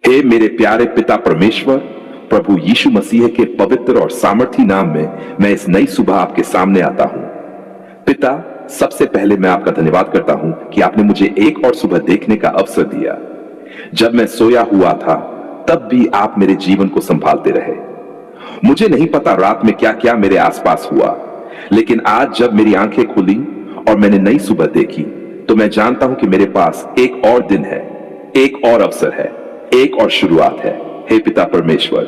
हे मेरे प्यारे पिता परमेश्वर, प्रभु यीशु मसीह के पवित्र और सामर्थी नाम में मैं इस नई सुबह आपके सामने आता हूं। पिता, सबसे पहले मैं आपका धन्यवाद करता हूं कि आपने मुझे एक और सुबह देखने का अवसर दिया। जब मैं सोया हुआ था तब भी आप मेरे जीवन को संभालते रहे। मुझे नहीं पता रात में क्या क्या मेरे आसपास हुआ, लेकिन आज जब मेरी आंखें खुली और मैंने नई सुबह देखी तो मैं जानता हूं कि मेरे पास एक और दिन है, एक और अवसर है, एक और शुरुआत है। हे पिता परमेश्वर,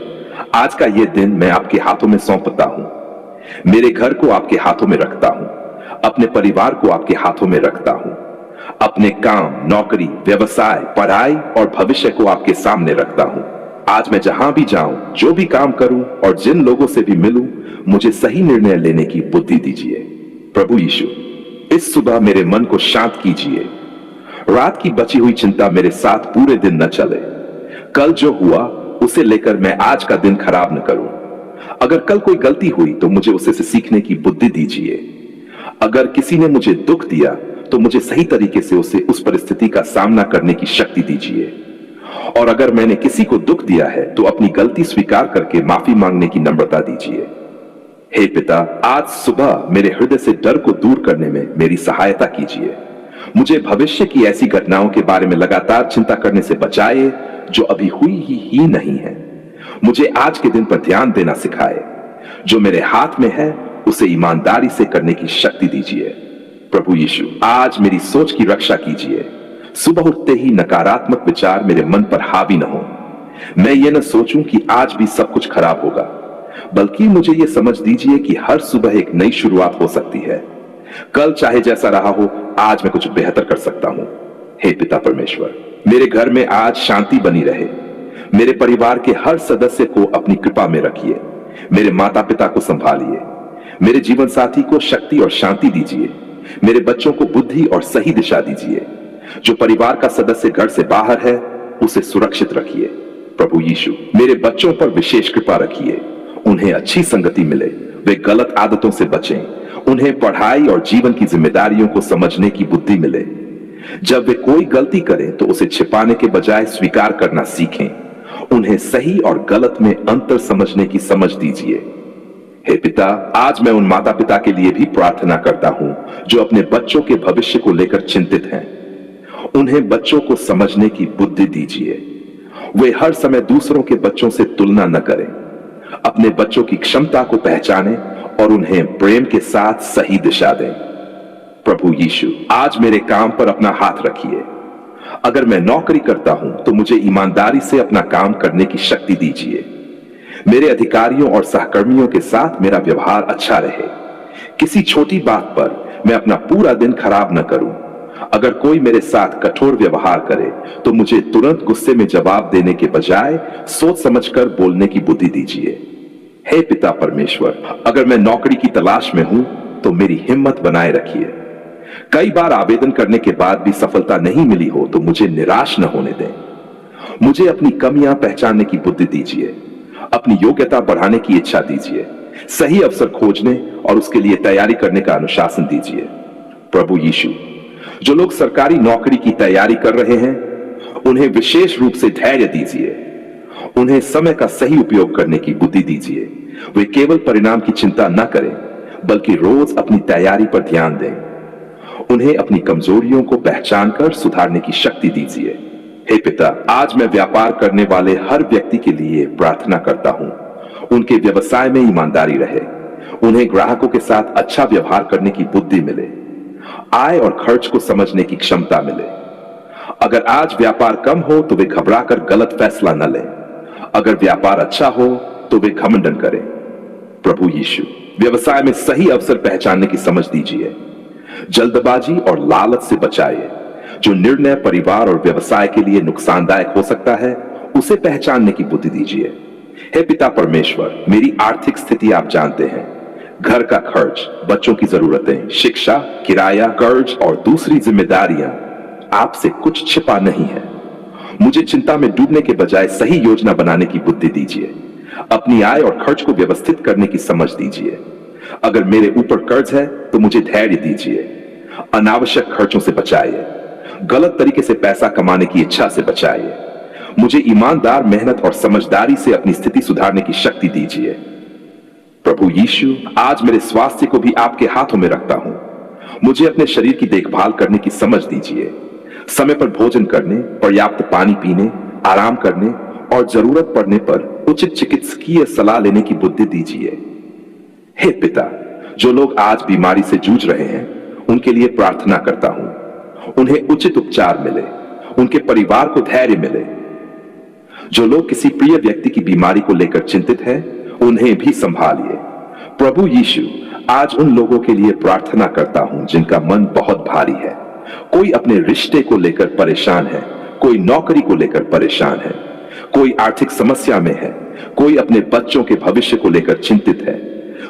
आज का यह दिन मैं आपके हाथों में सौंपता हूं। मेरे घर को आपके हाथों में रखता हूं, अपने परिवार को आपके हाथों में रखता हूं, अपने काम, नौकरी, व्यवसाय, पढ़ाई और भविष्य को आपके सामने रखता हूं। आज मैं जहां भी जाऊं, जो भी काम करूं और जिन लोगों से भी मिलूं, मुझे सही निर्णय लेने की बुद्धि दीजिए। प्रभु यीशु, इस सुबह मेरे मन को शांत कीजिए। रात की बची हुई चिंता मेरे साथ पूरे दिन न चले। कल जो हुआ उसे लेकर मैं आज का दिन खराब न करूं। अगर कल कोई गलती हुई तो मुझे उसे से सीखने की बुद्धि दीजिए। अगर किसी ने मुझे दुख दिया तो मुझे सही तरीके से उस परिस्थिति का सामना करने की शक्ति दीजिए। और अगर मैंने किसी को दुख दिया है तो अपनी गलती स्वीकार करके माफी मांगने की नम्रता दीजिए। हे पिता, आज सुबह मेरे हृदय से डर को दूर करने में मेरी सहायता कीजिए। मुझे भविष्य की ऐसी घटनाओं के बारे में लगातार चिंता करने से बचाए जो अभी हुई ही नहीं है। मुझे आज के दिन पर ध्यान देना सिखाए। जो मेरे हाथ में है उसे ईमानदारी से करने की शक्ति दीजिए। प्रभु यीशु, आज मेरी सोच की रक्षा कीजिए। सुबह उठते ही नकारात्मक विचार मेरे मन पर हावी न हो। मैं ये न सोचूं कि आज भी सब कुछ खराब होगा, बल्कि मुझे ये समझ दीजिए कि हर सुबह एक नई शुरुआत हो सकती है। कल चाहे जैसा रहा हो, आज मैं कुछ बेहतर कर सकता हूं। हे पिता परमेश्वर, मेरे घर में आज शांति बनी रहे। मेरे परिवार के हर सदस्य को अपनी कृपा में रखिए। मेरे माता पिता को संभालिए। मेरे जीवन साथी को शक्ति और शांति दीजिए। मेरे बच्चों को बुद्धि और सही दिशा दीजिए। जो परिवार का सदस्य घर से बाहर है उसे सुरक्षित रखिए। प्रभु यीशु, मेरे बच्चों पर विशेष कृपा रखिए। उन्हें अच्छी संगति मिले, वे गलत आदतों से बचें। उन्हें पढ़ाई और जीवन की जिम्मेदारियों को समझने की बुद्धि मिले। जब वे कोई गलती करें तो उसे छिपाने के बजाय स्वीकार करना सीखें। उन्हें सही और गलत में अंतर समझने की समझ दीजिए। हे पिता, आज मैं उन माता पिता के लिए भी प्रार्थना करता हूं जो अपने बच्चों के भविष्य को लेकर चिंतित हैं। उन्हें बच्चों को समझने की बुद्धि दीजिए। वे हर समय दूसरों के बच्चों से तुलना न करें। अपने बच्चों की क्षमता को पहचानें और उन्हें प्रेम के साथ सही दिशा दें। प्रभु यीशु, आज मेरे काम पर अपना हाथ रखिए। अगर मैं नौकरी करता हूं तो मुझे ईमानदारी से अपना काम करने की शक्ति दीजिए। मेरे अधिकारियों और सहकर्मियों के साथ मेरा व्यवहार अच्छा रहे। किसी छोटी बात पर मैं अपना पूरा दिन खराब न करूं। अगर कोई मेरे साथ कठोर व्यवहार करे तो मुझे तुरंत गुस्से में जवाब देने के बजाय सोच समझकर बोलने की बुद्धि दीजिए। हे पिता परमेश्वर, अगर मैं नौकरी की तलाश में हूं तो मेरी हिम्मत बनाए रखिए। कई बार आवेदन करने के बाद भी सफलता नहीं मिली हो तो मुझे निराश न होने दें। मुझे अपनी कमियां पहचानने की बुद्धि दीजिए। अपनी योग्यता बढ़ाने की इच्छा दीजिए। सही अवसर खोजने और उसके लिए तैयारी करने का अनुशासन दीजिए। प्रभु यीशु, जो लोग सरकारी नौकरी की तैयारी कर रहे हैं उन्हें विशेष रूप से धैर्य दीजिए। उन्हें समय का सही उपयोग करने की बुद्धि दीजिए। वे केवल परिणाम की चिंता न करें, बल्कि रोज अपनी तैयारी पर ध्यान दें। उन्हें अपनी कमजोरियों को पहचानकर सुधारने की शक्ति दीजिए। हे पिता, आज मैं व्यापार करने वाले हर व्यक्ति के लिए प्रार्थना करता हूं। उनके व्यवसाय में ईमानदारी रहे। उन्हें ग्राहकों के साथ अच्छा व्यवहार करने की बुद्धि मिले। आय और खर्च को समझने की क्षमता मिले। अगर आज व्यापार कम हो तो वे घबराकर गलत फैसला न लें। अगर व्यापार अच्छा हो तो वे घमंडन करें। प्रभु यीशु, व्यवसाय में सही अवसर पहचानने की समझ दीजिए। जल्दबाजी और लालच से बचाइए। जो निर्णय परिवार और व्यवसाय के लिए नुकसानदायक हो सकता है उसे पहचानने की बुद्धि दीजिए। हे पिता परमेश्वर, मेरी आर्थिक स्थिति आप जानते हैं। घर का खर्च, बच्चों की जरूरतें, शिक्षा, किराया, कर्ज और दूसरी जिम्मेदारियां, आपसे कुछ छिपा नहीं है। मुझे चिंता में डूबने के बजाय सही योजना बनाने की बुद्धि दीजिए। अपनी आय और खर्च को व्यवस्थित करने की समझ दीजिए। अगर मेरे ऊपर कर्ज है तो मुझे धैर्य दीजिए। अनावश्यक खर्चों से बचाइए। गलत तरीके से पैसा कमाने की इच्छा से बचाइए। मुझे ईमानदार मेहनत और समझदारी से अपनी स्थिति सुधारने की शक्ति दीजिए। प्रभु यीशु, आज मेरे स्वास्थ्य को भी आपके हाथों में रखता हूं। मुझे अपने शरीर की देखभाल करने की समझ दीजिए। समय पर भोजन करने, पर्याप्त पानी पीने, आराम करने और जरूरत पड़ने पर उचित चिकित्सकीय सलाह लेने की बुद्धि दीजिए। हे पिता, जो लोग आज बीमारी से जूझ रहे हैं, उनके लिए प्रार्थना करता हूं। उन्हें उचित उपचार मिले, उनके परिवार को धैर्य मिले। जो लोग किसी प्रिय व्यक्ति की बीमारी को लेकर चिंतित हैं, उन्हें भी संभालिए। प्रभु यीशु, आज उन लोगों के लिए प्रार्थना करता हूं जिनका मन बहुत भारी है। कोई अपने रिश्ते को लेकर परेशान है, कोई नौकरी को लेकर परेशान है, कोई आर्थिक समस्या में है, कोई अपने बच्चों के भविष्य को लेकर चिंतित है,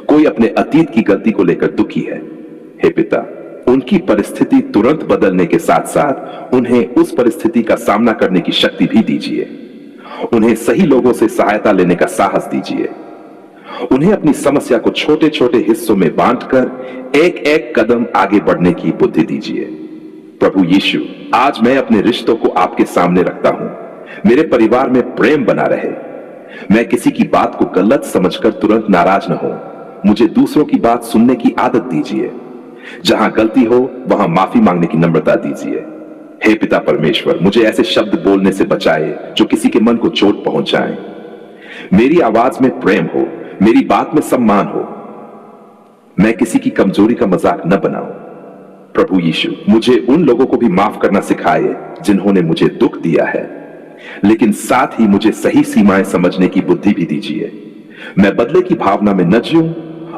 कोई अपने अतीत की गलती को लेकर दुखी है। हे पिता, उनकी परिस्थिति तुरंत बदलने के साथ साथ उन्हें उस परिस्थिति का सामना करने की शक्ति भी दीजिए। उन्हें सही लोगों से सहायता लेने का साहस दीजिए। उन्हें अपनी समस्या को छोटे छोटे हिस्सों में बांटकर एक एक कदम आगे बढ़ने की बुद्धि दीजिए। प्रभु यीशु, आज मैं अपने रिश्तों को आपके सामने रखता हूं। मेरे परिवार में प्रेम बना रहे। मैं किसी की बात को गलत समझकर तुरंत नाराज न हो। मुझे दूसरों की बात सुनने की आदत दीजिए। जहां गलती हो वहां माफी मांगने की नम्रता दीजिए। हे पिता परमेश्वर, मुझे ऐसे शब्द बोलने से बचाए जो किसी के मन को चोट पहुंचाएं। मेरी आवाज में प्रेम हो, मेरी बात में सम्मान हो। मैं किसी की कमजोरी का मजाक न बनाऊं। प्रभु यीशु, मुझे उन लोगों को भी माफ करना सिखाए जिन्होंने मुझे दुख दिया है, लेकिन साथ ही मुझे सही सीमाएं समझने की बुद्धि भी दीजिए। मैं बदले की भावना में न जीऊं,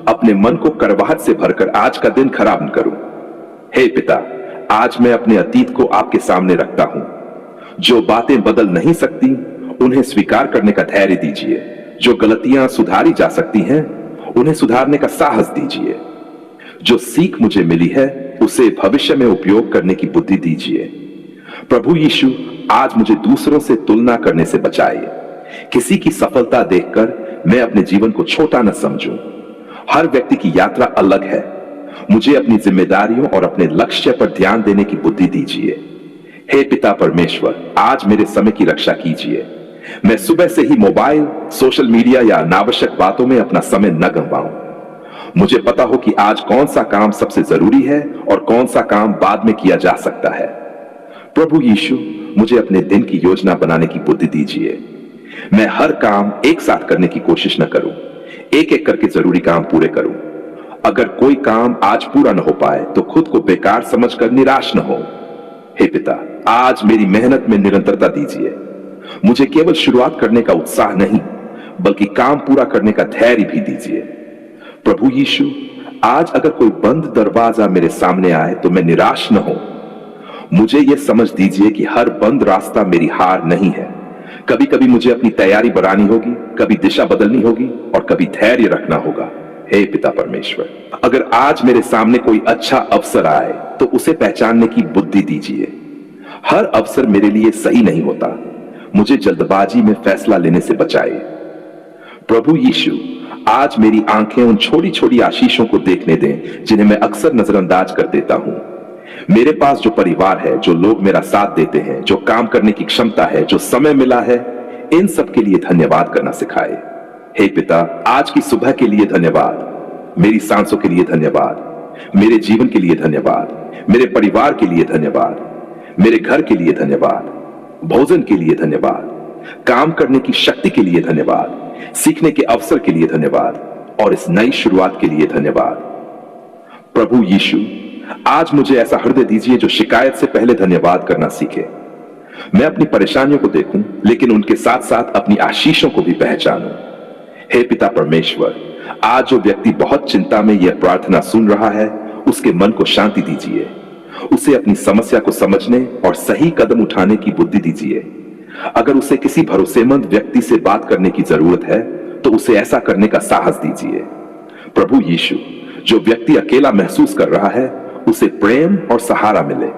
अपने मन को कड़वाहट से भरकर आज का दिन खराब न करूं। हे पिता, आज मैं अपने अतीत को आपके सामने रखता हूं। जो बातें बदल नहीं सकती, उन्हें स्वीकार करने का धैर्य दीजिए। जो गलतियां सुधारी जा सकती हैं, उन्हें सुधारने का साहस दीजिए। जो सीख मुझे मिली है, उसे भविष्य में उपयोग करने की बुद्धि दीजिए। प्रभु यीशु, आज मुझे दूसरों से तुलना करने से बचाइए। किसी की सफलता देखकर मैं अपने जीवन को छोटा न समझूं। हर व्यक्ति की यात्रा अलग है। मुझे अपनी जिम्मेदारियों और अपने लक्ष्य पर ध्यान देने की बुद्धि दीजिए। हे पिता परमेश्वर, आज मेरे समय की रक्षा कीजिए। मैं सुबह से ही मोबाइल, सोशल मीडिया या अनावश्यक बातों में अपना समय न गंवाऊं। मुझे पता हो कि आज कौन सा काम सबसे जरूरी है और कौन सा काम बाद में किया जा सकता है। प्रभु यीशु, मुझे अपने दिन की योजना बनाने की बुद्धि दीजिए। मैं हर काम एक साथ करने की कोशिश न करूं, एक एक करके जरूरी काम पूरे करूं। अगर कोई काम आज पूरा न हो पाए तो खुद को बेकार समझकर निराश न हो। हे पिता, आज मेरी मेहनत में निरंतरता दीजिए। मुझे केवल शुरुआत करने का उत्साह नहीं, बल्कि काम पूरा करने का धैर्य भी दीजिए। प्रभु यीशु, आज अगर कोई बंद दरवाजा मेरे सामने आए तो मैं निराश न हो। मुझे यह समझ दीजिए कि हर बंद रास्ता मेरी हार नहीं है। कभी कभी मुझे अपनी तैयारी बढ़ानी होगी, कभी दिशा बदलनी होगी और कभी धैर्य रखना होगा। हे पिता परमेश्वर, अगर आज मेरे सामने कोई अच्छा अवसर आए तो उसे पहचानने की बुद्धि दीजिए। हर अवसर मेरे लिए सही नहीं होता। मुझे जल्दबाजी में फैसला लेने से बचाइए। प्रभु यीशु, आज मेरी आंखें उन छोटी छोटी आशीषों को देखने दें जिन्हें मैं अक्सर नजरअंदाज कर देता हूं। मेरे पास जो परिवार है, जो लोग मेरा साथ देते हैं, जो काम करने की क्षमता है, जो समय मिला है, इन सब के लिए धन्यवाद करना सिखाए। हे पिता, आज की सुबह के लिए धन्यवाद। मेरी सांसों के लिए धन्यवाद। मेरे जीवन के लिए धन्यवाद। मेरे परिवार के लिए धन्यवाद। मेरे घर के लिए धन्यवाद। भोजन के लिए धन्यवाद। काम करने की शक्ति के लिए धन्यवाद। सीखने के अवसर के लिए धन्यवाद और इस नई शुरुआत के लिए धन्यवाद। प्रभु यीशु, आज मुझे ऐसा हृदय दीजिए जो शिकायत से पहले धन्यवाद करना सीखे। मैं अपनी परेशानियों को देखूं, लेकिन उनके साथ साथ अपनी आशीषों को भी पहचानूं। हे पिता परमेश्वर, आज जो व्यक्ति बहुत चिंता में यह प्रार्थना सुन रहा है, उसके मन को शांति दीजिए। उसे अपनी समस्या को समझने और सही कदम उठाने की बुद्धि दीजिए। अगर उसे किसी भरोसेमंद व्यक्ति से बात करने की जरूरत है तो उसे ऐसा करने का साहस दीजिए। प्रभु यीशु, जो व्यक्ति अकेला महसूस कर रहा है, उसे प्रेम और सहारा मिले।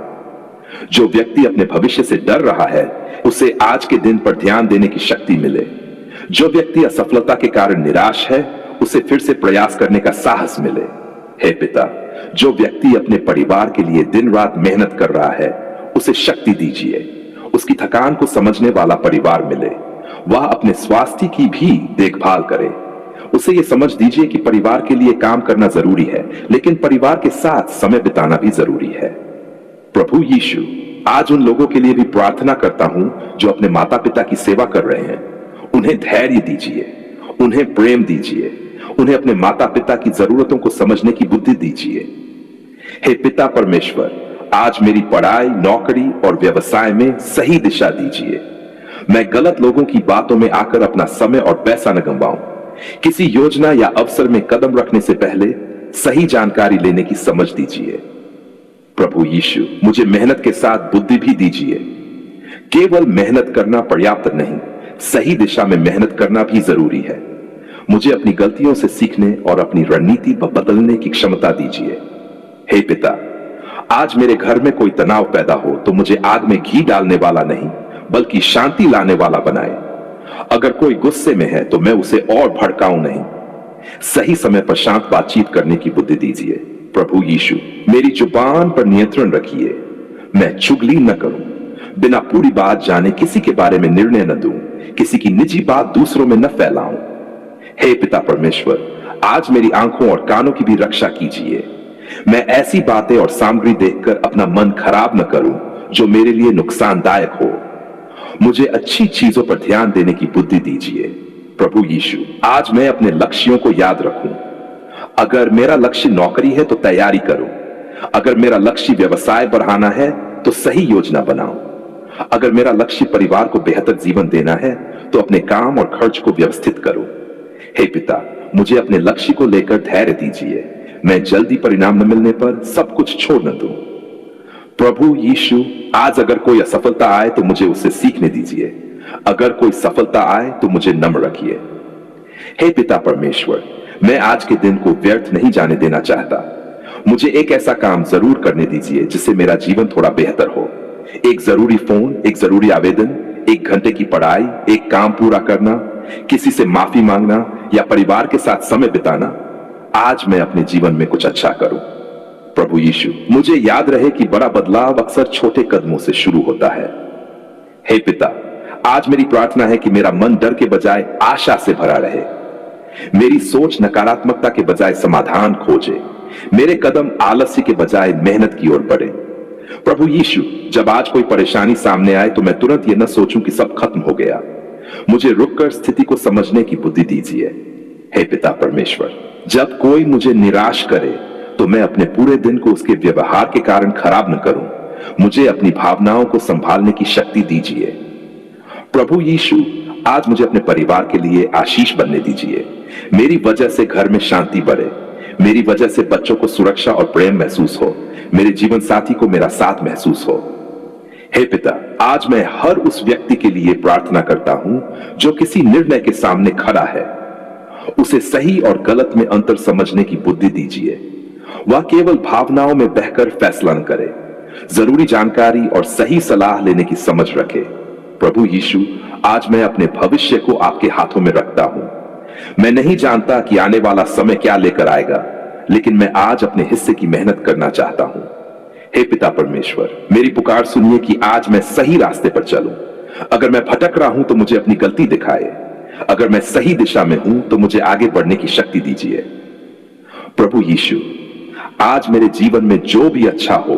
जो व्यक्ति अपने भविष्य से डर रहा है, उसे आज के दिन पर ध्यान देने की शक्ति मिले। जो व्यक्ति असफलता के कारण निराश है, उसे फिर से प्रयास करने का साहस मिले। हे पिता, जो व्यक्ति अपने परिवार के लिए दिन रात मेहनत कर रहा है, उसे शक्ति दीजिए, उसकी थकान को समझने वाला परिवार मिले, वह अपने स्वास्थ्य की भी देखभाल करे। उसे यह समझ दीजिए कि परिवार के लिए काम करना जरूरी है, लेकिन परिवार के साथ समय बिताना भी जरूरी है। प्रभु यीशु, आज उन लोगों के लिए भी प्रार्थना करता हूं जो अपने माता पिता की सेवा कर रहे हैं। उन्हें धैर्य दीजिए, उन्हें प्रेम दीजिए, उन्हें अपने माता पिता की जरूरतों को समझने की बुद्धि दीजिए। हे पिता परमेश्वर, आज मेरी पढ़ाई, नौकरी और व्यवसाय में सही दिशा दीजिए। मैं गलत लोगों की बातों में आकर अपना समय और पैसा न गंवाऊं। किसी योजना या अवसर में कदम रखने से पहले सही जानकारी लेने की समझ दीजिए। प्रभु यीशु, मुझे मेहनत के साथ बुद्धि भी दीजिए। केवल मेहनत करना पर्याप्त नहीं, सही दिशा में मेहनत करना भी जरूरी है। मुझे अपनी गलतियों से सीखने और अपनी रणनीति बदलने की क्षमता दीजिए। हे पिता, आज मेरे घर में कोई तनाव पैदा हो तो मुझे आग में घी डालने वाला नहीं, बल्कि शांति लाने वाला बनाए। अगर कोई गुस्से में है तो मैं उसे और भड़काऊं नहीं। सही समय पर शांत बातचीत करने की बुद्धि दीजिए। प्रभु यीशु, मेरी जुबान पर नियंत्रण रखिए। मैं चुगली न करूं, बिना पूरी बात जाने किसी के बारे में निर्णय न दूं, किसी की निजी बात दूसरों में न फैलाऊं। हे पिता परमेश्वर, आज मेरी आंखों और कानों की भी रक्षा कीजिए। मैं ऐसी बातें और सामग्री देखकर अपना मन खराब न करूं जो मेरे लिए नुकसानदायक हो। मुझे अच्छी चीजों पर ध्यान देने की बुद्धि दीजिए। प्रभु यीशु, आज मैं अपने लक्ष्यों को याद रखूं। अगर मेरा लक्ष्य नौकरी है तो तैयारी करूं। अगर मेरा लक्ष्य व्यवसाय बढ़ाना है तो सही योजना बनाऊं। अगर मेरा लक्ष्य परिवार को बेहतर जीवन देना है तो अपने काम और खर्च को व्यवस्थित करूं। हे पिता, मुझे अपने लक्ष्य को लेकर धैर्य दीजिए। मैं जल्दी परिणाम न मिलने पर सब कुछ छोड़ न दूं। प्रभु यीशु, आज अगर कोई असफलता आए तो मुझे उससे सीखने दीजिए। अगर कोई सफलता आए तो मुझे नम्र रखिए। हे पिता परमेश्वर, मैं आज के दिन को व्यर्थ नहीं जाने देना चाहता। मुझे एक ऐसा काम जरूर करने दीजिए जिससे मेरा जीवन थोड़ा बेहतर हो। एक जरूरी फोन, एक जरूरी आवेदन, 1 घंटे की पढ़ाई, एक काम पूरा करना, किसी से माफी मांगना या परिवार के साथ समय बिताना। आज मैं अपने जीवन में कुछ अच्छा करूं। प्रभु यीशु, मुझे याद रहे कि बड़ा बदलाव अक्सर छोटे कदमों से शुरू होता है। हे पिता, आज मेरी प्रार्थना है कि मेरा मन डर के बजाय आशा से भरा रहे। मेरी सोच नकारात्मकता के बजाय समाधान खोजे। मेरे कदम आलस्य के बजाय मेहनत की ओर बढ़े। प्रभु यीशु, जब आज कोई परेशानी सामने आए तो मैं तुरंत यह न सोचूं कि सब खत्म हो गया। मुझे रुककर स्थिति को समझने की बुद्धि दीजिए। हे पिता परमेश्वर, जब कोई मुझे निराश करे तो मैं अपने पूरे दिन को उसके व्यवहार के कारण खराब न करूं। मुझे अपनी भावनाओं को संभालने की शक्ति दीजिए। प्रभु यीशु, आज मुझे अपने परिवार के लिए आशीष बनने दीजिए। मेरी वजह से घर में शांति बढ़े। मेरी वजह से बच्चों को सुरक्षा और प्रेम महसूस हो। मेरे जीवन साथी को मेरा साथ महसूस हो। हे पिता, आज मैं हर उस व्यक्ति के लिए प्रार्थना करता हूं जो किसी निर्णय के सामने खड़ा है। उसे सही और गलत में अंतर समझने की बुद्धि दीजिए। वह केवल भावनाओं में बहकर फैसला न करे, जरूरी जानकारी और सही सलाह लेने की समझ रखे। प्रभु यीशु, आज मैं अपने भविष्य को आपके हाथों में रखता हूं। मैं नहीं जानता कि आने वाला समय क्या लेकर आएगा, लेकिन मैं आज अपने हिस्से की मेहनत करना चाहता हूं। हे पिता परमेश्वर, मेरी पुकार सुनिए कि आज मैं सही रास्ते पर चलूं। अगर मैं भटक रहा हूं तो मुझे अपनी गलती दिखाए। अगर मैं सही दिशा में हूं तो मुझे आगे बढ़ने की शक्ति दीजिए। प्रभु यीशु, आज मेरे जीवन में जो भी अच्छा हो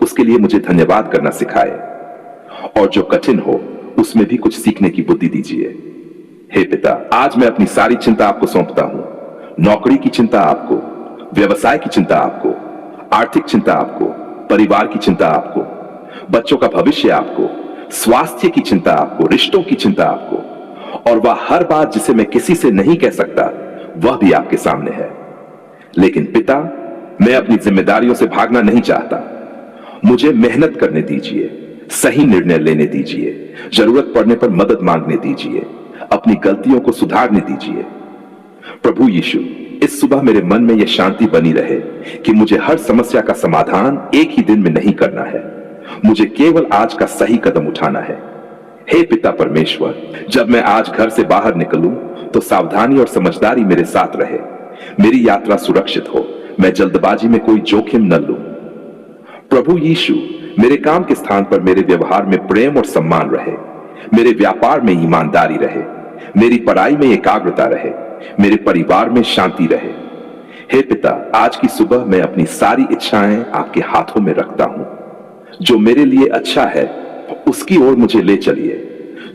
उसके लिए मुझे धन्यवाद करना सिखाए, और जो कठिन हो उसमें भी कुछ सीखने की बुद्धि दीजिए। हे पिता, आज मैं अपनी सारी चिंता आपको सौंपता हूं। नौकरी की चिंता आपको, व्यवसाय की चिंता आपको, आर्थिक चिंता आपको, परिवार की चिंता आपको, बच्चों का भविष्य आपको, स्वास्थ्य की चिंता आपको, रिश्तों की चिंता आपको, और वह हर बात जिसे मैं किसी से नहीं कह सकता वह भी आपके सामने है। लेकिन पिता, मैं अपनी जिम्मेदारियों से भागना नहीं चाहता। मुझे मेहनत करने दीजिए, सही निर्णय लेने दीजिए, जरूरत पड़ने पर मदद मांगने दीजिए, अपनी गलतियों को सुधारने दीजिए। प्रभु यीशु, इस सुबह मेरे मन में यह शांति बनी रहे कि मुझे हर समस्या का समाधान एक ही दिन में नहीं करना है। मुझे केवल आज का सही कदम उठाना है। हे पिता परमेश्वर, जब मैं आज घर से बाहर निकलूं तो सावधानी और समझदारी मेरे साथ रहे। मेरी यात्रा सुरक्षित हो, मैं जल्दबाजी में कोई जोखिम न लूं। प्रभु यीशु, मेरे काम के स्थान पर मेरे व्यवहार में प्रेम और सम्मान रहे, मेरे व्यापार में ईमानदारी रहे, मेरी पढ़ाई में एकाग्रता रहे, मेरे परिवार में शांति रहे। हे पिता, आज की सुबह मैं अपनी सारी इच्छाएं आपके हाथों में रखता हूं। जो मेरे लिए अच्छा है उसकी ओर मुझे ले चलिए,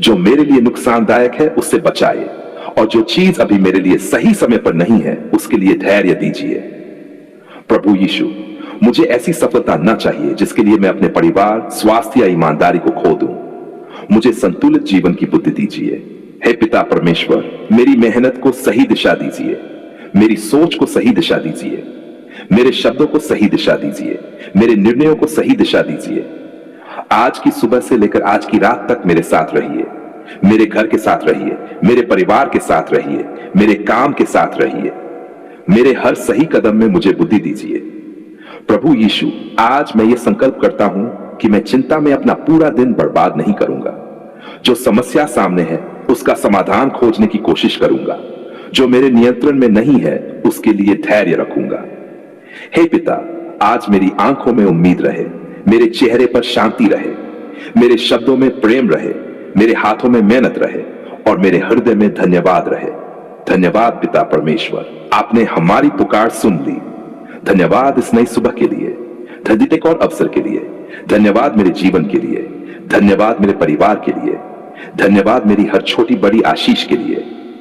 जो मेरे लिए नुकसानदायक है उससे बचाइए, और जो चीज अभी मेरे लिए सही समय पर नहीं है उसके लिए धैर्य दीजिए। प्रभु यीशु, मुझे ऐसी सफलता न चाहिए जिसके लिए मैं अपने परिवार, स्वास्थ्य या ईमानदारी को खो दूं। मुझे संतुलित जीवन की बुद्धि दीजिए। हे पिता परमेश्वर, मेरी मेहनत को सही दिशा दीजिए, मेरी सोच को सही दिशा दीजिए, मेरे शब्दों को सही दिशा दीजिए, मेरे निर्णयों को सही दिशा दीजिए। आज की सुबह से लेकर आज की रात तक मेरे साथ रहिए, मेरे घर के साथ रहिए, मेरे परिवार के साथ रहिए, मेरे काम के साथ रहिए, मेरे हर सही कदम में मुझे बुद्धि दीजिए। प्रभु यीशु, आज मैं ये संकल्प करता हूं कि मैं चिंता में अपना पूरा दिन बर्बाद नहीं करूंगा। जो समस्या सामने है उसका समाधान खोजने की कोशिश करूंगा। जो मेरे नियंत्रण में नहीं है उसके लिए धैर्य रखूंगा। हे पिता, आज मेरी आंखों में उम्मीद रहे, मेरे चेहरे पर शांति रहे, मेरे शब्दों में प्रेम रहे, मेरे हाथों में मेहनत रहे, और मेरे हृदय में धन्यवाद रहे। धन्यवाद पिता परमेश्वर, आपने हमारी पुकार सुन ली। धन्यवाद इस नई सुबह के लिए, धन्यवाद एक और अवसर के लिए, धन्यवाद मेरे जीवन के लिए, धन्यवाद मेरे परिवार के लिए, धन्यवाद मेरी हर छोटी बड़ी आशीष के लिए।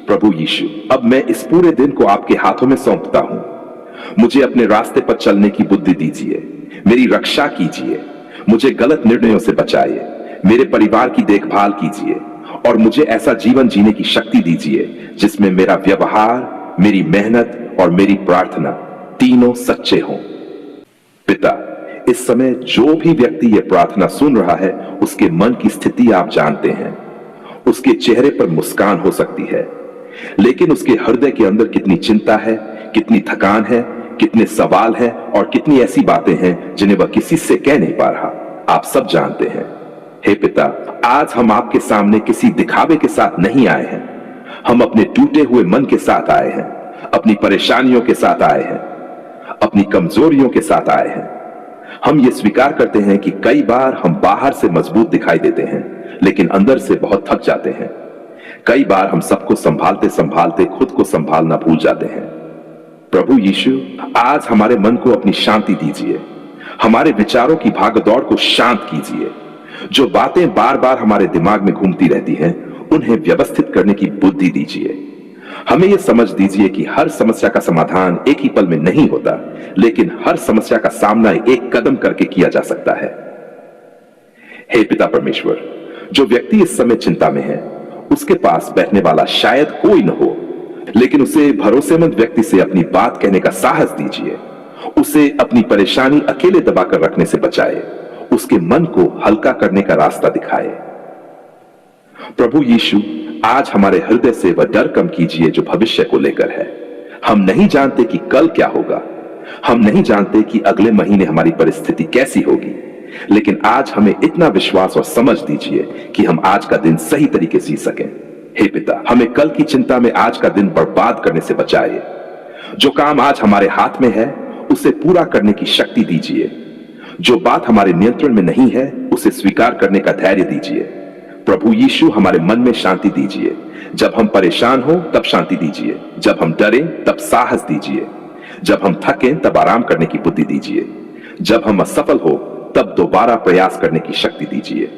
प्रभु यीशु, अब मैं इस पूरे दिन को आपके हाथों में सौंपता हूं। मुझे अपने रास्ते पर चलने की बुद्धि दीजिए, मेरी रक्षा कीजिए, मुझे गलत निर्णयों से बचाइए, मेरे परिवार की देखभाल कीजिए, और मुझे ऐसा जीवन जीने की शक्ति दीजिए जिसमें मेरा व्यवहार, मेरी मेहनत और मेरी प्रार्थना तीनों सच्चे हों। पिता, इस समय जो भी व्यक्ति ये प्रार्थना सुन रहा है उसके मन की स्थिति आप जानते हैं। उसके चेहरे पर मुस्कान हो सकती है, लेकिन उसके हृदय के अंदर कितनी चिंता है, कितनी थकान है, कितने सवाल हैं और कितनी ऐसी बातें हैं जिन्हें वह किसी से कह नहीं पा रहा, आप सब जानते हैं। हे पिता, आज हम आपके सामने किसी दिखावे के साथ नहीं आए हैं। हम अपने टूटे हुए मन के साथ आए हैं, अपनी परेशानियों के साथ आए हैं, अपनी कमजोरियों के साथ आए हैं। हम ये स्वीकार करते हैं कि कई बार हम बाहर से मजबूत दिखाई देते हैं लेकिन अंदर से बहुत थक जाते हैं। कई बार हम सबको संभालते संभालते खुद को संभालना भूल जाते हैं। प्रभु यीशु, आज हमारे मन को अपनी शांति दीजिए, हमारे विचारों की भागदौड़ को शांत कीजिए। जो बातें बार बार हमारे दिमाग में घूमती रहती हैं उन्हें व्यवस्थित करने की बुद्धि दीजिए। हमें यह समझ दीजिए कि हर समस्या का समाधान एक ही पल में नहीं होता, लेकिन हर समस्या का सामना एक कदम करके किया जा सकता है। हे पिता परमेश्वर, जो व्यक्ति इस समय चिंता में है उसके पास बैठने वाला शायद कोई न हो, लेकिन उसे भरोसेमंद व्यक्ति से अपनी बात कहने का साहस दीजिए। उसे अपनी परेशानी अकेले दबाकर रखने से बचाए, उसके मन को हल्का करने का रास्ता दिखाए। प्रभु यीशु, आज हमारे हृदय से वह डर कम कीजिए जो भविष्य को लेकर है। हम नहीं जानते कि कल क्या होगा, हम नहीं जानते कि अगले महीने हमारी परिस्थिति कैसी होगी, लेकिन आज हमें इतना विश्वास और समझ दीजिए कि हम आज का दिन सही तरीके से जी सकें। हे पिता, हमें कल की चिंता में आज का दिन बर्बाद करने से बचाइए। जो काम आज हमारे हाथ में है उसे पूरा करने की शक्ति दीजिए। जो बात हमारे नियंत्रण में नहीं है उसे स्वीकार करने का धैर्य दीजिए। प्रभु यीशु, हमारे मन में शांति दीजिए। जब हम परेशान हो तब शांति दीजिए, जब हम डरें तब साहस दीजिए, जब हम थकें तब आराम करने की बुद्धि दीजिए, जब हम असफल हो तब दोबारा प्रयास करने की शक्ति दीजिए,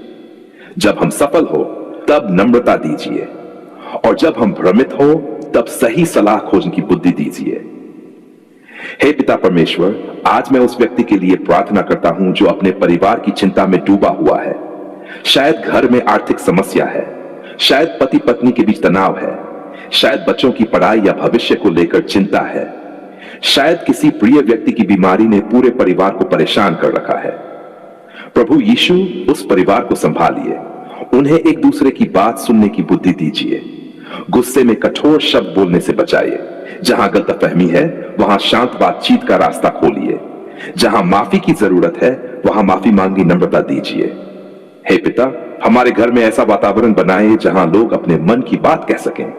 जब हम सफल हो तब नम्रता दीजिए, और जब हम भ्रमित हो तब सही सलाह खोजने की बुद्धि दीजिए। हे पिता परमेश्वर, आज मैं उस व्यक्ति के लिए प्रार्थना करता हूं जो अपने परिवार की चिंता में डूबा हुआ है। शायद घर में आर्थिक समस्या है, शायद पति पत्नी के बीच तनाव है, शायद बच्चों की पढ़ाई या भविष्य को लेकर चिंता है, शायद किसी प्रिय व्यक्ति की बीमारी ने पूरे परिवार को परेशान कर रखा है। प्रभु यीशु, उस परिवार को संभालिए, उन्हें एक दूसरे की बात सुनने की बुद्धि दीजिए, गुस्से में कठोर शब्द बोलने से बचाइए। जहां गलतफहमी है वहां शांत बातचीत का रास्ता खोलिए, जहां माफी की जरूरत है वहां माफी मांगने की नम्रता दीजिए। हे पिता, हमारे घर में ऐसा वातावरण बनाए जहां लोग अपने मन की बात कह सकें।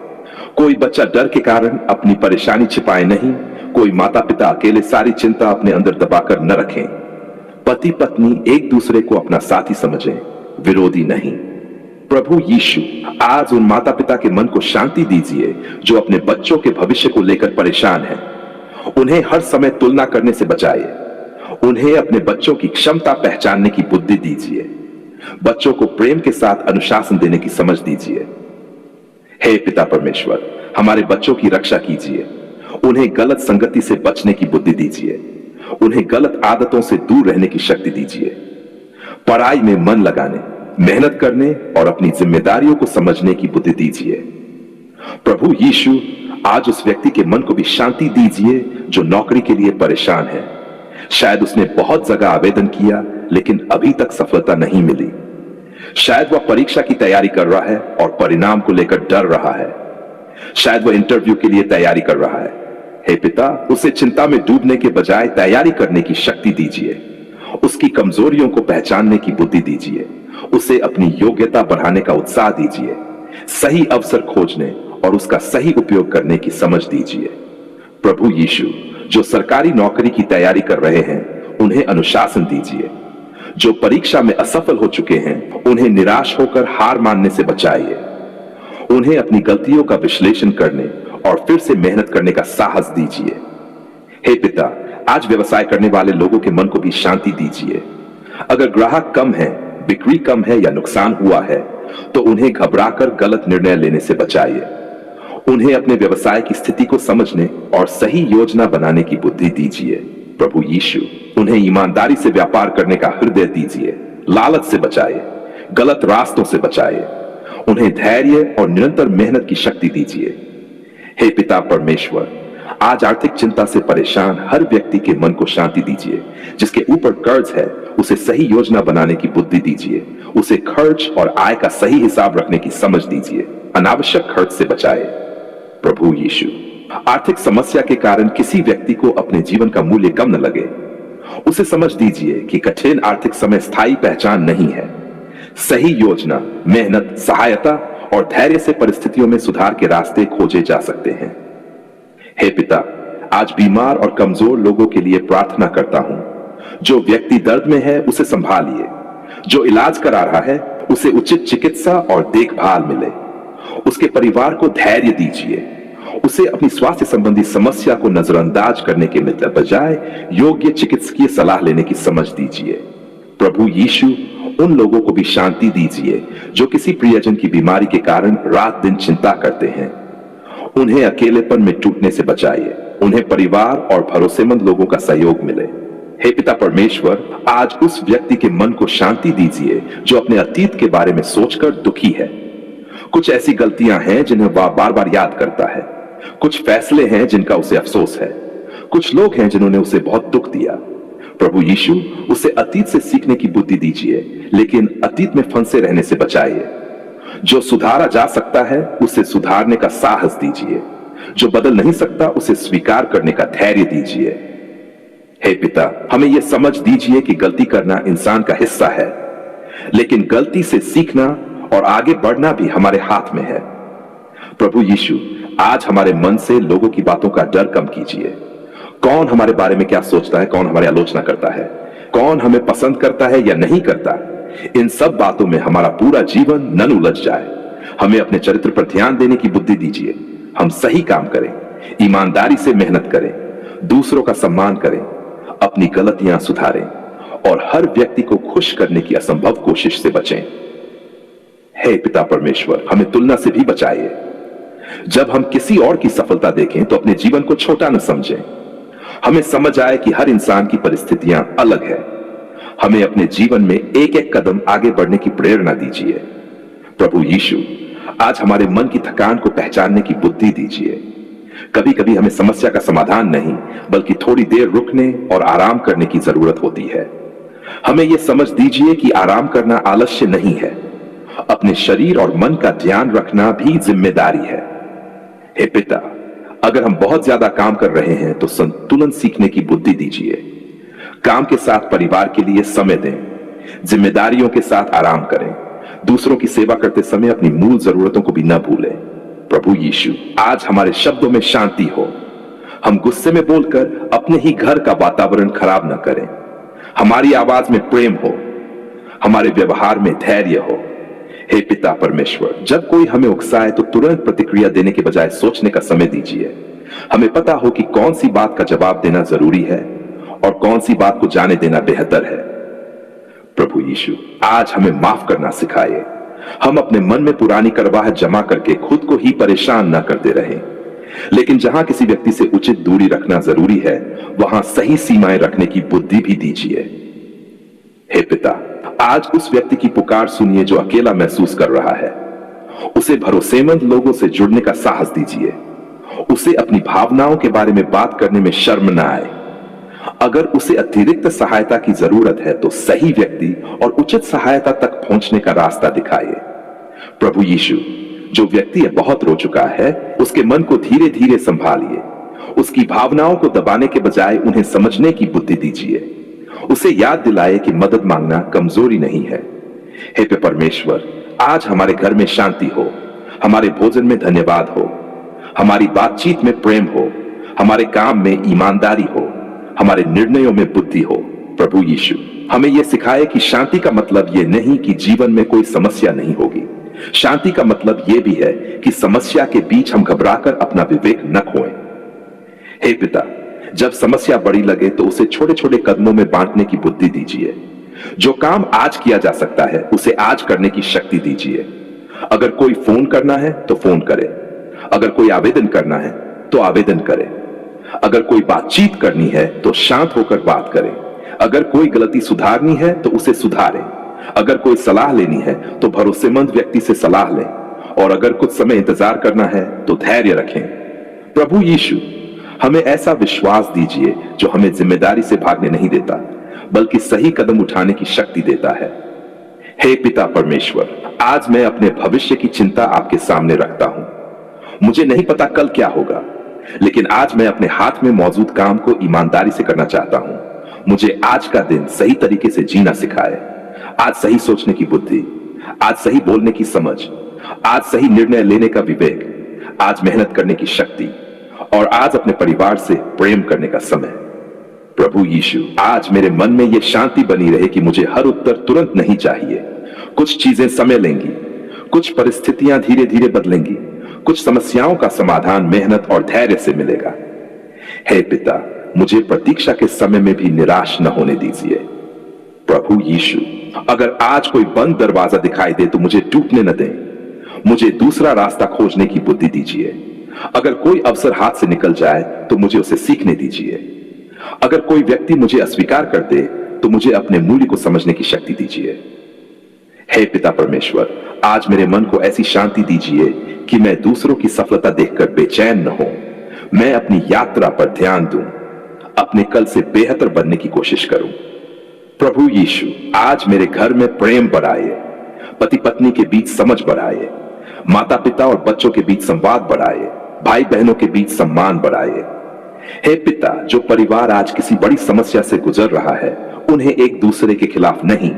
कोई बच्चा डर के कारण अपनी परेशानी छिपाए नहीं, कोई माता पिता अकेले सारी चिंता अपने अंदर दबाकर न रखें। पति पत्नी एक दूसरे को अपना साथी समझें, विरोधी नहीं। प्रभु यीशु आज उन माता पिता के मन को शांति दीजिए जो अपने बच्चों के भविष्य को लेकर परेशान हैं। उन्हें हर समय तुलना करने से बचाइए। उन्हें अपने बच्चों की क्षमता पहचानने की बुद्धि दीजिए। बच्चों को प्रेम के साथ अनुशासन देने की समझ दीजिए। हे पिता परमेश्वर, हमारे बच्चों की रक्षा कीजिए। उन्हें गलत संगति से बचने की बुद्धि दीजिए। उन्हें गलत आदतों से दूर रहने की शक्ति दीजिए। पढ़ाई में मन लगाने, मेहनत करने और अपनी जिम्मेदारियों को समझने की बुद्धि दीजिए। प्रभु यीशु आज उस व्यक्ति के मन को भी शांति दीजिए जो नौकरी के लिए परेशान है। शायद उसने बहुत जगह आवेदन किया लेकिन अभी तक सफलता नहीं मिली। शायद वह परीक्षा की तैयारी कर रहा है और परिणाम को लेकर डर रहा है। शायद वह इंटरव्यू के लिए तैयारी कर रहा है। हे पिता, उसे चिंता में डूबने के बजाय तैयारी करने की शक्ति दीजिए। उसकी कमजोरियों को पहचानने की बुद्धि दीजिए। उसे अपनी योग्यता बढ़ाने का उत्साह दीजिए। सही अवसर खोजने और उसका सही उपयोग करने की समझ दीजिए। प्रभु यीशु, जो सरकारी नौकरी की तैयारी कर रहे हैं उन्हें अनुशासन दीजिए। जो परीक्षा में असफल हो चुके हैं उन्हें निराश होकर हार मानने से बचाइए। उन्हें अपनी गलतियों का विश्लेषण करने और फिर से मेहनत करने का साहस दीजिए। हे पिता, आज व्यवसाय करने वाले लोगों के मन को भी शांति दीजिए। अगर ग्राहक कम है, बिक्री कम है या नुकसान हुआ है तो उन्हें घबराकर गलत निर्णय लेने से बचाइए। उन्हें अपने व्यवसाय की स्थिति को समझने और सही योजना बनाने की बुद्धि दीजिए। प्रभु यीशु, उन्हें ईमानदारी से व्यापार करने का हृदय दीजिए। लालच से बचाइए, गलत रास्तों से बचाइए। उन्हें धैर्य और निरंतर मेहनत की शक्ति दीजिए। हे पिता परमेश्वर, आज आर्थिक चिंता से परेशान हर व्यक्ति के मन को शांति दीजिए। जिसके ऊपर कर्ज है उसे सही योजना बनाने की बुद्धि दीजिए। उसे खर्च और आय का सही हिसाब रखने की समझ दीजिए। अनावश्यक खर्च से बचाए। प्रभु यीशु, आर्थिक समस्या के कारण किसी व्यक्ति को अपने जीवन का मूल्य कम न लगे, उसे समझ दीजिए कि कठिन आर्थिक समय स्थायी पहचान नहीं है। सही योजना, मेहनत, सहायता और धैर्य से परिस्थितियों में सुधार के रास्ते खोजे जा सकते हैं। हे पिता, आज बीमार और कमजोर लोगों के लिए प्रार्थना करता हूं। जो व्यक्ति दर्द में है उसे संभालिए। जो इलाज करा रहा है उसे उचित चिकित्सा और देखभाल मिले। उसके परिवार को धैर्य दीजिए। उसे अपनी स्वास्थ्य संबंधी समस्या को नजरअंदाज करने के बजाय योग्य चिकित्सकीय सलाह लेने की समझ दीजिए। प्रभु यीशु, उन लोगों को भी शांति दीजिए जो किसी प्रियजन की बीमारी के कारण रात दिन चिंता करते हैं। उन्हें अकेलेपन में टूटने से बचाइए। उन्हें परिवार और भरोसेमंद लोगों का सहयोग मिले। हे पिता परमेश्वर, आज उस व्यक्ति के मन को शांति दीजिए जो अपने अतीत के बारे में सोचकर दुखी है। कुछ ऐसी गलतियां हैं जिन्हें वह बार बार याद करता है। कुछ फैसले हैं जिनका उसे अफसोस है। कुछ लोग हैं जिन्होंने उसे बहुत दुख दिया। प्रभु यीशु, उसे अतीत से सीखने की बुद्धि दीजिए, लेकिन अतीत में फंसे रहने से बचाइए। जो सुधारा जा सकता है उसे सुधारने का साहस दीजिए। जो बदल नहीं सकता उसे स्वीकार करने का धैर्य दीजिए। हे पिता, हमें यह समझ दीजिए कि गलती करना इंसान का हिस्सा है, लेकिन गलती से सीखना और आगे बढ़ना भी हमारे हाथ में है। प्रभु यीशु, आज हमारे मन से लोगों की बातों का डर कम कीजिए। कौन हमारे बारे में क्या सोचता है, कौन हमारी आलोचना करता है, कौन हमें पसंद करता है या नहीं करता, इन सब बातों में हमारा पूरा जीवन न उलझ जाए। हमें अपने चरित्र पर ध्यान देने की बुद्धि दीजिए। हम सही काम करें, ईमानदारी से मेहनत करें, दूसरों का सम्मान करें, अपनी गलतियां सुधारें और हर व्यक्ति को खुश करने की असंभव कोशिश से बचें। हे पिता परमेश्वर, हमें तुलना से भी बचाइए। जब हम किसी और की सफलता देखें तो अपने जीवन को छोटा न समझें। हमें समझ आए कि हर इंसान की परिस्थितियां अलग है। हमें अपने जीवन में एक एक कदम आगे बढ़ने की प्रेरणा दीजिए। प्रभु यीशु, आज हमारे मन की थकान को पहचानने की बुद्धि दीजिए। कभी कभी हमें समस्या का समाधान नहीं बल्कि थोड़ी देर रुकने और आराम करने की जरूरत होती है। हमें यह समझ दीजिए कि आराम करना आलस्य नहीं है। अपने शरीर और मन का ध्यान रखना भी जिम्मेदारी है। हे पिता, अगर हम बहुत ज्यादा काम कर रहे हैं तो संतुलन सीखने की बुद्धि दीजिए। काम के साथ परिवार के लिए समय दें, जिम्मेदारियों के साथ आराम करें, दूसरों की सेवा करते समय अपनी मूल जरूरतों को भी न भूलें। प्रभु यीशु, आज हमारे शब्दों में शांति हो। हम गुस्से में बोलकर अपने ही घर का वातावरण खराब न करें। हमारी आवाज में प्रेम हो, हमारे व्यवहार में धैर्य हो। हे पिता परमेश्वर, जब कोई हमें उकसाए तो तुरंत प्रतिक्रिया देने के बजाय सोचने का समय दीजिए। हमें पता हो कि कौन सी बात का जवाब देना जरूरी है और कौन सी बात को जाने देना बेहतर है। प्रभु यीशु, आज हमें माफ करना सिखाइए। हम अपने मन में पुरानी करवाहट जमा करके खुद को ही परेशान न करते रहें, लेकिन जहां किसी व्यक्ति से उचित दूरी रखना जरूरी है, वहां सही सीमाएं रखने की बुद्धि भी दीजिए। हे पिता, आज उस व्यक्ति की पुकार सुनिए जो अकेला महसूस कर रहा है। उसे भरोसेमंद लोगों से जुड़ने का साहस दीजिए। उसे अपनी भावनाओं के बारे में बात करने में शर्म न आए। अगर उसे अतिरिक्त सहायता की जरूरत है तो सही व्यक्ति और उचित सहायता तक पहुंचने का रास्ता दिखाइए। प्रभु यीशु, जो व्यक्ति बहुत रो चुका है, उसके मन को धीरे धीरे संभालिए। उसकी भावनाओं को दबाने के बजाय उन्हें समझने की बुद्धि दीजिए। उसे याद दिलाए कि मदद मांगना कमजोरी नहीं है। हे परमेश्वर, आज हमारे घर में शांति हो, हमारे भोजन में धन्यवाद हो, हमारी बातचीत में प्रेम हो, हमारे काम में ईमानदारी हो, हमारे निर्णयों में बुद्धि हो। प्रभु यीशु, हमें यह सिखाए कि शांति का मतलब यह नहीं कि जीवन में कोई समस्या नहीं होगी। शांति का मतलब यह भी है कि समस्या के बीच हम घबराकर अपना विवेक न खोएं। हे पिता, जब समस्या बड़ी लगे तो उसे छोटे छोटे कदमों में बांटने की बुद्धि दीजिए। जो काम आज किया जा सकता है उसे आज करने की शक्ति दीजिए। अगर कोई फोन करना है तो फोन करे, अगर कोई आवेदन करना है तो आवेदन करे, अगर कोई बातचीत करनी है तो शांत होकर बात करें, अगर कोई गलती सुधारनी है तो उसे सुधारें, अगर कोई सलाह लेनी है तो भरोसेमंद व्यक्ति से सलाह लें, और अगर कुछ समय इंतजार करना है तो धैर्य रखें। प्रभु यीशु, हमें ऐसा विश्वास दीजिए जो हमें जिम्मेदारी से भागने नहीं देता, बल्कि सही कदम उठाने की शक्ति देता है। हे पिता परमेश्वर, आज मैं अपने भविष्य की चिंता आपके सामने रखता हूं। मुझे नहीं पता कल क्या होगा, लेकिन आज मैं अपने हाथ में मौजूद काम को ईमानदारी से करना चाहता हूं। मुझे आज का दिन सही तरीके से जीना सिखाए। आज सही सोचने की बुद्धि, आज सही बोलने की समझ, आज सही निर्णय लेने का विवेक, आज मेहनत करने की शक्ति, और आज अपने परिवार से प्रेम करने का समय। प्रभु यीशु, आज मेरे मन में यह शांति बनी रहे कि मुझे हर उत्तर तुरंत नहीं चाहिए। कुछ चीजें समय लेंगी, कुछ परिस्थितियां धीरे धीरे बदलेंगी, कुछ समस्याओं का समाधान मेहनत और धैर्य से मिलेगा। हे पिता, मुझे प्रतीक्षा के समय में भी निराश न होने दीजिए। प्रभु यीशु, अगर आज कोई बंद दरवाजा दिखाई दे तो मुझे टूटने न दें। मुझे दूसरा रास्ता खोजने की बुद्धि दीजिए। अगर कोई अवसर हाथ से निकल जाए तो मुझे उसे सीखने दीजिए। अगर कोई व्यक्ति मुझे अस्वीकार कर दे तो मुझे अपने मूल्य को समझने की शक्ति दीजिए। हे पिता परमेश्वर, आज मेरे मन को ऐसी शांति दीजिए कि मैं दूसरों की सफलता देखकर बेचैन न हो। मैं अपनी यात्रा पर ध्यान दूं, अपने कल से बेहतर बनने की कोशिश करूं। प्रभु यीशु, आज मेरे घर में प्रेम बढ़ाइए, पति पत्नी के बीच समझ बढ़ाइए, माता पिता और बच्चों के बीच संवाद बढ़ाइए, भाई बहनों के बीच सम्मान बढ़ाइए। हे पिता, जो परिवार आज किसी बड़ी समस्या से गुजर रहा है, उन्हें एक दूसरे के खिलाफ नहीं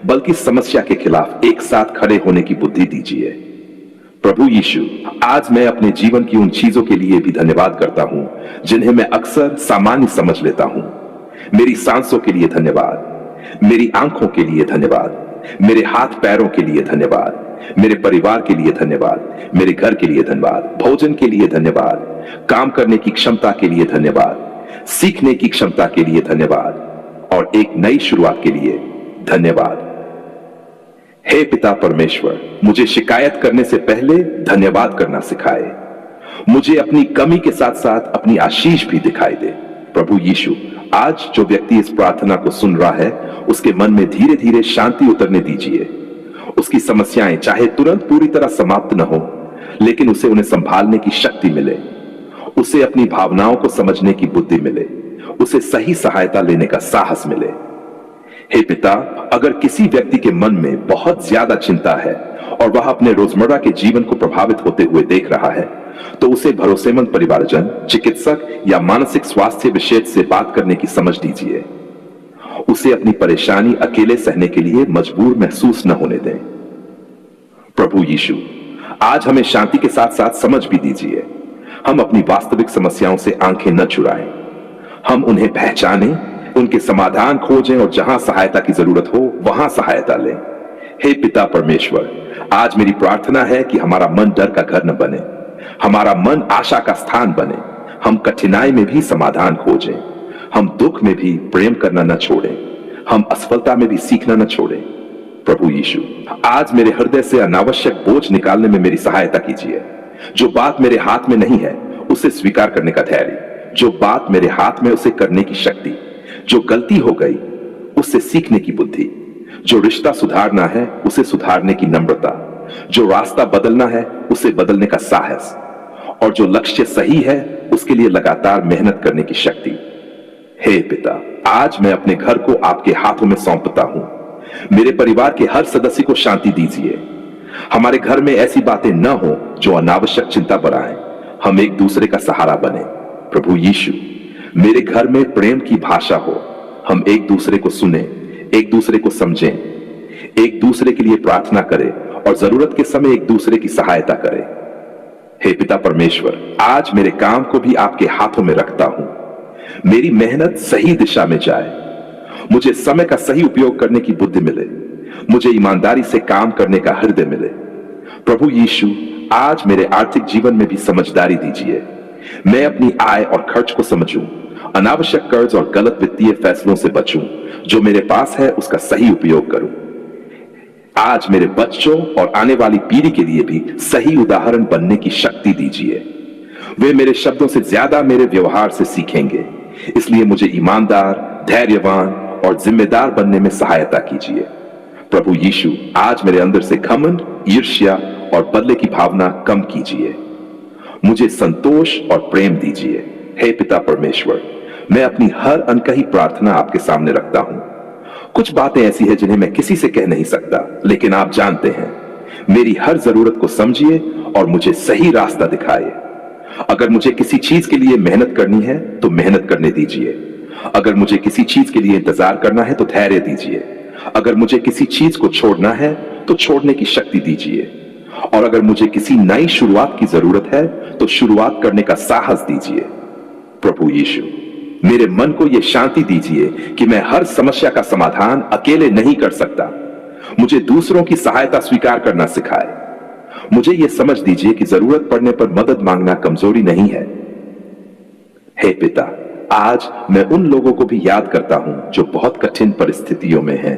बल्कि समस्या के खिलाफ एक साथ खड़े होने की बुद्धि दीजिए। प्रभु यीशु, आज मैं अपने जीवन की उन चीजों के लिए भी धन्यवाद करता हूं जिन्हें मैं अक्सर सामान्य समझ लेता हूं। मेरी सांसों के लिए धन्यवाद, मेरी आंखों के लिए धन्यवाद, मेरे हाथ पैरों के लिए धन्यवाद, मेरे परिवार के लिए धन्यवाद, मेरे घर के लिए धन्यवाद, भोजन के लिए धन्यवाद, काम करने की क्षमता के लिए धन्यवाद, सीखने की क्षमता के लिए धन्यवाद, और एक नई शुरुआत के लिए धन्यवाद। हे पिता परमेश्वर, मुझे शिकायत करने से पहले धन्यवाद करना सिखाए। मुझे अपनी कमी के साथ साथ अपनी आशीष भी दिखाई दे। प्रभु यीशु, आज जो व्यक्ति इस प्रार्थना को सुन रहा है, उसके मन में धीरे धीरे शांति उतरने दीजिए। उसकी समस्याएं चाहे तुरंत पूरी तरह समाप्त न हो, लेकिन उसे उन्हें संभालने की शक्ति मिले। उसे अपनी भावनाओं को समझने की बुद्धि मिले। उसे सही सहायता लेने का साहस मिले। हे पिता, अगर किसी व्यक्ति के मन में बहुत ज्यादा चिंता है और वह अपने रोजमर्रा के जीवन को प्रभावित होते हुए देख रहा है, तो उसे भरोसेमंद परिवारजन, चिकित्सक या मानसिक स्वास्थ्य विशेषज्ञ से बात करने की समझ दीजिए। उसे अपनी परेशानी अकेले सहने के लिए मजबूर महसूस न होने दें। प्रभु यीशु, आज हमें शांति के साथ साथ समझ भी दीजिए। हम अपनी वास्तविक समस्याओं से आंखें न चुराएं। हम उन्हें पहचानें, उनके समाधान खोजें और जहां सहायता की जरूरत हो वहां सहायता लें। हे पिता परमेश्वर, आज मेरी प्रार्थना है कि हमारा मन डर का घर न बने, हमारा मन आशा का स्थान बने। हम कठिनाई में भी समाधान खोजें, हम दुख में भी प्रेम करना न छोड़ें, हम असफलता में भी सीखना न छोड़ें। प्रभु यीशु, आज मेरे हृदय से अनावश्यक बोझ निकालने में मेरी सहायता कीजिए। जो बात मेरे हाथ में नहीं है उसे स्वीकार करने का धैर्य, जो बात मेरे हाथ में उसे करने की शक्ति, जो गलती हो गई उससे सीखने की बुद्धि, जो रिश्ता सुधारना है उसे सुधारने की नम्रता, जो रास्ता बदलना है उसे बदलने का साहस, और जो लक्ष्य सही है उसके लिए लगातार मेहनत करने की शक्ति। हे पिता, आज मैं अपने घर को आपके हाथों में सौंपता हूं। मेरे परिवार के हर सदस्य को शांति दीजिए। हमारे घर में ऐसी बातें न हो जो अनावश्यक चिंता बढ़ाएं। हम एक दूसरे का सहारा बने। प्रभु यीशु, मेरे घर में प्रेम की भाषा हो। हम एक दूसरे को सुने, एक दूसरे को समझें, एक दूसरे के लिए प्रार्थना करें और जरूरत के समय एक दूसरे की सहायता करें। हे पिता परमेश्वर, आज मेरे काम को भी आपके हाथों में रखता हूं। मेरी मेहनत सही दिशा में जाए, मुझे समय का सही उपयोग करने की बुद्धि मिले, मुझे ईमानदारी से काम करने का हृदय मिले। प्रभु यीशु, आज मेरे आर्थिक जीवन में भी समझदारी दीजिए। मैं अपनी आय और खर्च को समझूं, अनावश्यक कर्ज और गलत वित्तीय फैसलों से बचूं, जो मेरे पास है उसका सही उपयोग करूं। आज मेरे बच्चों और आने वाली पीढ़ी के लिए भी सही उदाहरण बनने की शक्ति दीजिए। वे मेरे शब्दों से ज्यादा मेरे व्यवहार से सीखेंगे, इसलिए मुझे ईमानदार, धैर्यवान और जिम्मेदार बनने में सहायता कीजिए। प्रभु यीशु, आज मेरे अंदर से घमंड, ईर्ष्या और बदले की भावना कम कीजिए। मुझे संतोष और प्रेम दीजिए। हे पिता परमेश्वर, मैं अपनी हर अनकही प्रार्थना आपके सामने रखता हूं। कुछ बातें ऐसी हैं जिन्हें मैं किसी से कह नहीं सकता, लेकिन आप जानते हैं। मेरी हर जरूरत को समझिए और मुझे सही रास्ता दिखाइए। अगर मुझे किसी चीज के लिए मेहनत करनी है तो मेहनत करने दीजिए। अगर मुझे किसी चीज के लिए इंतजार करना है तो धैर्य दीजिए। अगर मुझे किसी चीज को छोड़ना है तो छोड़ने की शक्ति दीजिए। और अगर मुझे किसी नई शुरुआत की जरूरत है तो शुरुआत करने का साहस दीजिए। प्रभु यीशु, मेरे मन को यह शांति दीजिए कि मैं हर समस्या का समाधान अकेले नहीं कर सकता। मुझे दूसरों की सहायता स्वीकार करना सिखाए। मुझे यह समझ दीजिए कि जरूरत पड़ने पर मदद मांगना कमजोरी नहीं है। हे पिता, आज मैं उन लोगों को भी याद करता हूं जो बहुत कठिन परिस्थितियों में हैं,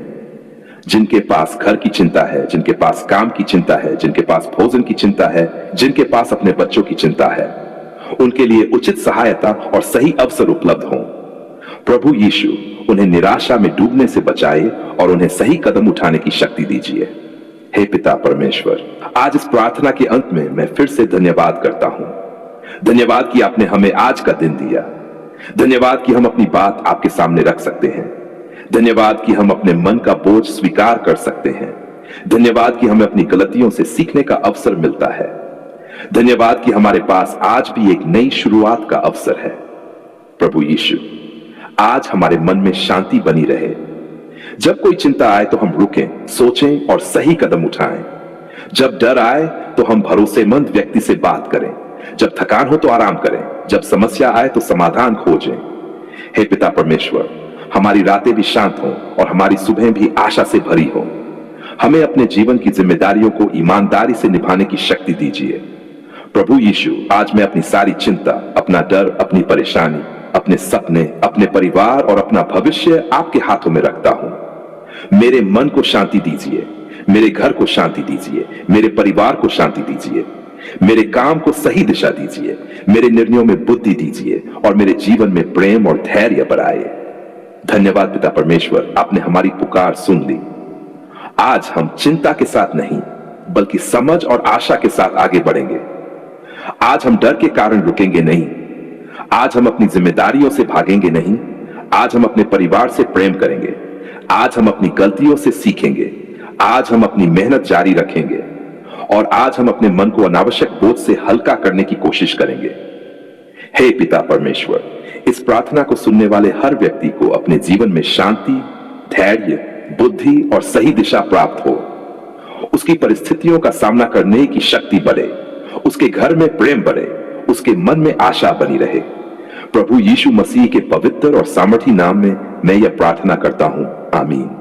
जिनके पास घर की चिंता है, जिनके पास काम की चिंता है, जिनके पास भोजन की चिंता है, जिनके पास अपने बच्चों की चिंता है। उनके लिए उचित सहायता और सही अवसर उपलब्ध हों। प्रभु यीशु, उन्हें निराशा में डूबने से बचाए और उन्हें सही कदम उठाने की शक्ति दीजिए। हे पिता परमेश्वर, आज इस प्रार्थना के अंत में मैं फिर से धन्यवाद करता हूं। धन्यवाद कि आपने हमें आज का दिन दिया। धन्यवाद कि हम अपनी बात आपके सामने रख सकते हैं। धन्यवाद कि हम अपने मन का बोझ स्वीकार कर सकते हैं। धन्यवाद कि हमें अपनी गलतियों से सीखने का अवसर मिलता है। धन्यवाद कि हमारे पास आज भी एक नई शुरुआत का अवसर है। प्रभु यीशु, आज हमारे मन में शांति बनी रहे। जब कोई चिंता आए तो हम रुकें, सोचें और सही कदम उठाएं। जब डर आए तो हम भरोसेमंद व्यक्ति से बात करें। जब थकान हो तो आराम करें। जब समस्या आए तो समाधान खोजें। हे पिता परमेश्वर, हमारी रातें भी शांत हों और हमारी सुबह भी आशा से भरी हो। हमें अपने जीवन की जिम्मेदारियों को ईमानदारी से निभाने की शक्ति दीजिए। प्रभु यीशु, आज मैं अपनी सारी चिंता, अपना डर, अपनी परेशानी, अपने सपने, अपने परिवार और अपना भविष्य आपके हाथों में रखता हूं। मेरे मन को शांति दीजिए, मेरे घर को शांति दीजिए, मेरे परिवार को शांति दीजिए, मेरे काम को सही दिशा दीजिए, मेरे निर्णयों में बुद्धि दीजिए और मेरे जीवन में प्रेम और धैर्य बढ़ाए। धन्यवाद पिता परमेश्वर, आपने हमारी पुकार सुन ली। आज हम चिंता के साथ नहीं बल्कि समझ और आशा के साथ आगे बढ़ेंगे। आज हम डर के कारण रुकेंगे नहीं। आज हम अपनी जिम्मेदारियों से भागेंगे नहीं। आज हम अपने परिवार से प्रेम करेंगे। आज हम अपनी गलतियों से सीखेंगे। आज हम अपनी मेहनत जारी रखेंगे और आज हम अपने मन को अनावश्यक बोझ से हल्का करने की कोशिश करेंगे। हे पिता परमेश्वर, इस प्रार्थना को सुनने वाले हर व्यक्ति को अपने जीवन में शांति, धैर्य, बुद्धि और सही दिशा प्राप्त हो। उसकी परिस्थितियों का सामना करने की शक्ति बढ़े, उसके घर में प्रेम बढ़े, उसके मन में आशा बनी रहे। प्रभु यीशु मसीह के पवित्र और सामर्थी नाम में मैं यह प्रार्थना करता हूं, आमीन।